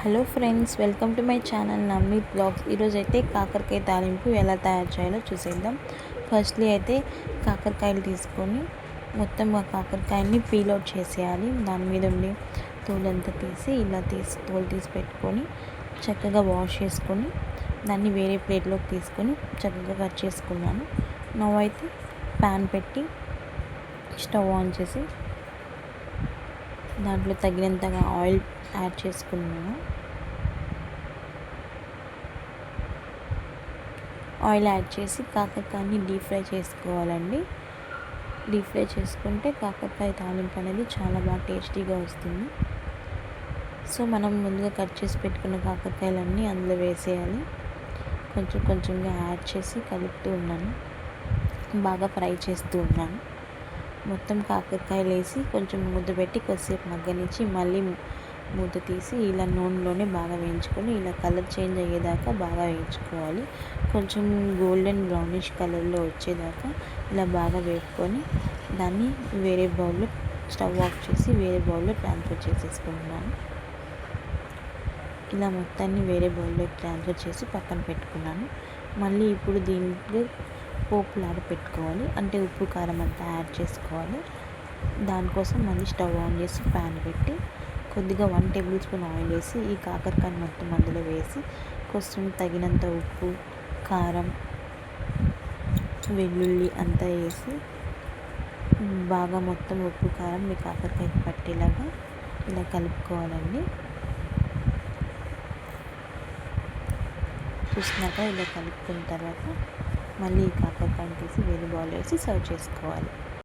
Hello friends, welcome to my channel Namith blogs. ఈరోజైతే కాకరకాయ తాలింపు ఎలా తయారు చేయాలో చూసేద్దాం. ఫస్ట్లీ అయితే కాకరకాయలు తీసుకొని మొత్తం ఆ కాకరకాయని పీల్ అవుట్ చేసేయాలి. దాని మీద ఉండి తోలంతా తీసి ఇలా తోలు తీసి పెట్టుకొని చక్కగా వాష్ చేసుకొని దాన్ని వేరే ప్లేట్లోకి తీసుకొని చక్కగా కట్ చేసుకున్నాను. నవ్వు అయితే ప్యాన్ పెట్టి స్టవ్ ఆన్ చేసి దాంట్లో తగినంతగా ఆయిల్ యాడ్ చేసుకున్నాను. ఆయిల్ యాడ్ చేసి కాకరకాయని డీప్ ఫ్రై చేసుకోవాలండి. డీప్ ఫ్రై చేసుకుంటే కాకరకాయ తాలింపు అనేది చాలా బాగా టేస్టీగా వస్తుంది. సో మనం ముందుగా కట్ చేసి పెట్టుకున్న కాకరకాయలన్నీ అందులో వేసేయాలి. కొంచెం కొంచెంగా యాడ్ చేసి కలుపుతూ ఉన్నాను, బాగా ఫ్రై చేస్తూ ఉన్నాను. మొత్తం కాకరకాయలు వేసి కొంచెం మూత పెట్టి కొద్దిసేపు మగ్గనిచ్చి మళ్ళీ మూత తీసి ఇలా నూనెలోనే బాగా వేయించుకొని ఇలా కలర్ చేంజ్ అయ్యేదాకా బాగా వేయించుకోవాలి. కొంచెం గోల్డెన్ బ్రౌనిష్ కలర్లో వచ్చేదాకా ఇలా బాగా వేపుకొని దాన్ని వేరే బౌల్లో స్టవ్ ఆఫ్ చేసి వేరే బౌల్లో ట్రాన్స్ఫర్ చేసేసుకుంటున్నాను. ఇలా మొత్తాన్ని వేరే బౌల్లోకి ట్రాన్స్ఫర్ చేసి పక్కన పెట్టుకున్నాను. మళ్ళీ ఇప్పుడు దీంట్లో పోపులాగా పెట్టుకోవాలి, అంటే ఉప్పు కారం అంతా యాడ్ చేసుకోవాలి. దానికోసం మళ్ళీ స్టవ్ ఆన్ చేసి ప్యాన్ పెట్టి కొద్దిగా 1 టేబుల్ స్పూన్ ఆయిల్ వేసి ఈ కాకరకాయని మొత్తం అందులో వేసి కొంచెం తగినంత ఉప్పు, కారం, వెల్లుల్లి అంతా వేసి బాగా మొత్తం ఉప్పు కారం మీ కాకరకాయకి పట్టేలాగా ఇలా కలుపుకోవాలండి. చూసినాక ఇలా కలుపుకున్న తర్వాత మళ్ళీ ఈ కాకరకాయని తీసి వేరే బౌల్ వేసి సర్వ్ చేసుకోవాలి.